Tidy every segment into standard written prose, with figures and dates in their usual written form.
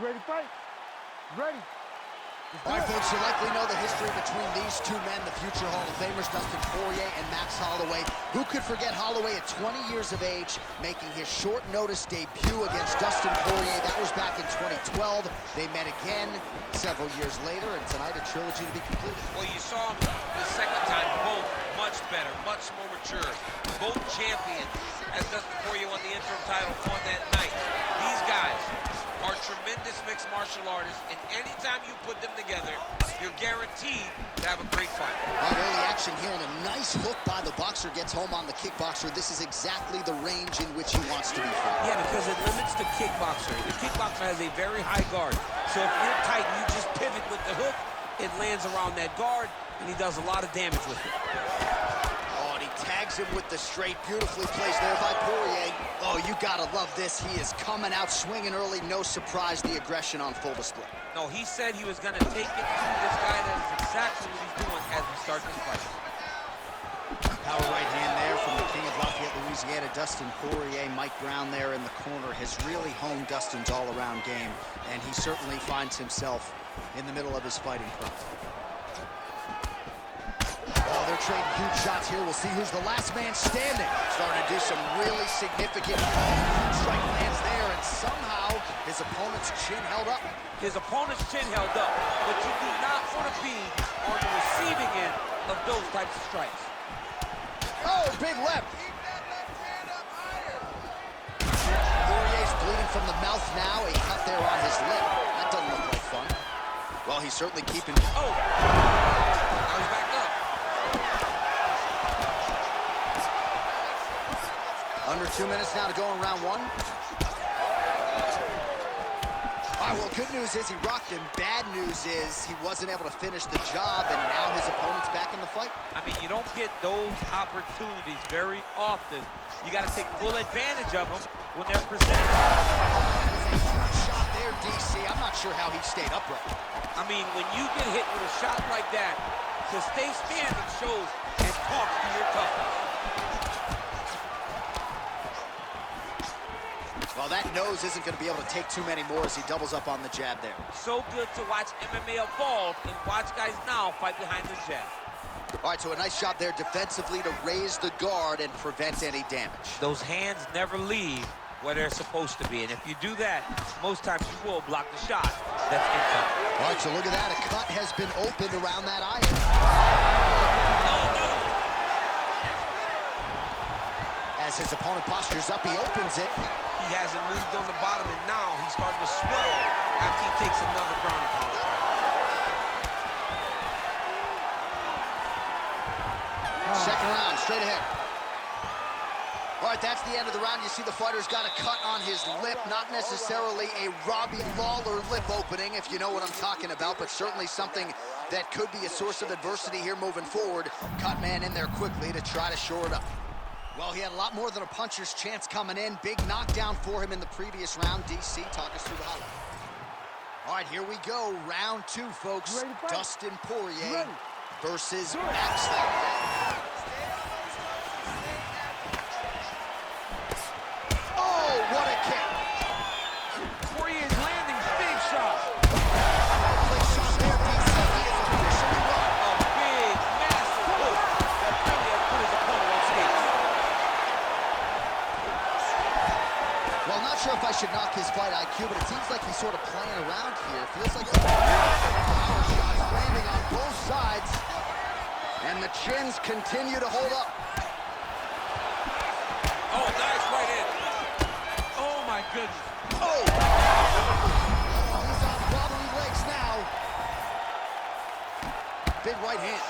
ready to fight? Ready. All right, folks, you likely know the history between these two men, the future Hall of Famers, Dustin Poirier and Max Holloway. Who could forget Holloway at 20 years of age, making his short-notice debut against Dustin Poirier? That was back in 2012. They met again several years later, and tonight a trilogy to be completed. Well, you saw them the second time, both much better, much more mature. Both champions, as Dustin Poirier won the interim title on that night. These guys are tremendous mixed martial artists, and anytime you put them together, you're guaranteed to have a great fight. All right, early action here, and a nice hook by the boxer gets home on the kickboxer. This is exactly the range in which he wants to be fighting. Yeah, because it limits the kickboxer. The kickboxer has a very high guard, so if you're tight and you just pivot with the hook, it lands around that guard, and he does a lot of damage with it. Tags him with the straight, beautifully placed there by Poirier. Oh, you gotta love this. He is coming out swinging early. No surprise, the aggression on full display. No, he said he was gonna take it to this guy. That is exactly what he's doing as we start this fight. Power right hand there from the king of Lafayette, Louisiana, Dustin Poirier. Mike Brown there in the corner has really honed Dustin's all-around game, and he certainly finds himself in the middle of his fighting prime. Oh, they're trading huge shots here. We'll see who's the last man standing. Starting to do some really significant strike lands there, and somehow his opponent's chin held up. His opponent's chin held up, but you do not want to be on the receiving end of those types of strikes. Oh, big left. Poirier's bleeding from the mouth now. A cut there on his lip. That doesn't look like fun. Well, he's certainly keeping... Oh! Now he's back up. Under 2 minutes now to go in round one. All right, well, good news is he rocked him. Bad news is he wasn't able to finish the job, and now his opponent's back in the fight. I mean, you don't get those opportunities very often. You got to take full advantage of them when they're presented. That is a huge shot there, DC. I'm not sure how he stayed upright. I mean, when you get hit with a shot like that, to stay standing shows and talks to your toughness. Well, that nose isn't going to be able to take too many more as he doubles up on the jab there. So good to watch MMA evolve and watch guys now fight behind the jab. All right, so a nice job there defensively to raise the guard and prevent any damage. Those hands never leave where they're supposed to be, and if you do that, most times you will block the shot that's incoming. All right, so look at that. A cut has been opened around that eye. As his opponent postures up, he opens it. He hasn't moved on the bottom, and now he's starting to swell after he takes another ground and pound strike. Second round, straight ahead. All right, that's the end of the round. You see the fighter's got a cut on his lip, not necessarily a Robbie Lawler lip opening, if you know what I'm talking about, but certainly something that could be a source of adversity here moving forward. Cut man in there quickly to try to shore it up. Well, he had a lot more than a puncher's chance coming in. Big knockdown for him in the previous round. DC, talk us through the highlight. All right, here we go. Round two, folks. Dustin Poirier versus Max Holloway. Oh, what a kick. Poirier's landing big shot. Big shot there, DC. He is officially run. A big, massive hook that really has put his opponent on skates. Well, not sure if I should knock his fight IQ, but it seems like he's sort of playing around here. Feels like power shots landing on both sides, and the chins continue to hold up. Oh, nice right hand. Oh, my goodness. Oh! He's on wobbly legs now. Big right hand.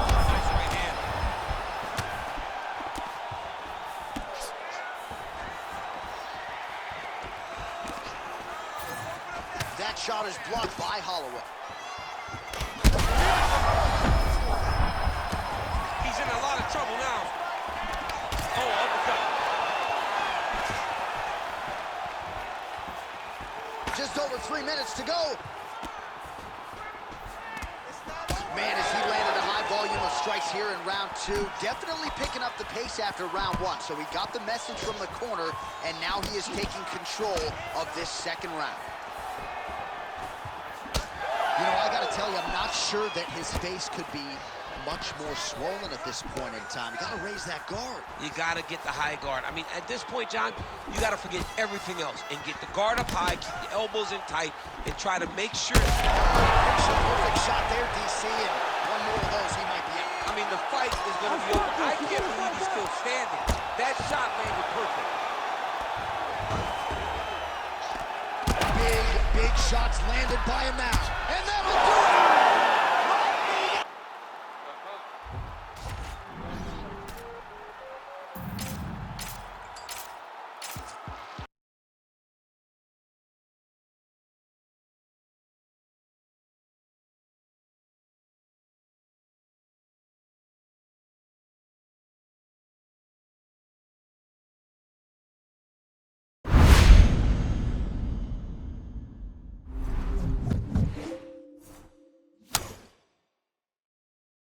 Nice right hand. That shot is blocked by Holloway. He's in a lot of trouble now. Oh, uppercut. Just over 3 minutes to go. Man, as he landed a high volume of strikes here in round 2. Definitely picking up the pace after round 1. So he got the message from the corner, and now he is taking control of this second round. You know, I gotta tell you, I'm not sure that his face could be much more swollen at this point in time. You gotta raise that guard. You gotta get the high guard. I mean, at this point, John, you gotta forget everything else and get the guard up high, keep the elbows in tight, and try to make sure. Perfect shot there, DC, and one more of those, he might be out. I mean, the fight is gonna be over. I can't believe he's still standing. That shot landed perfect. Big shots landed by him now. And that'll do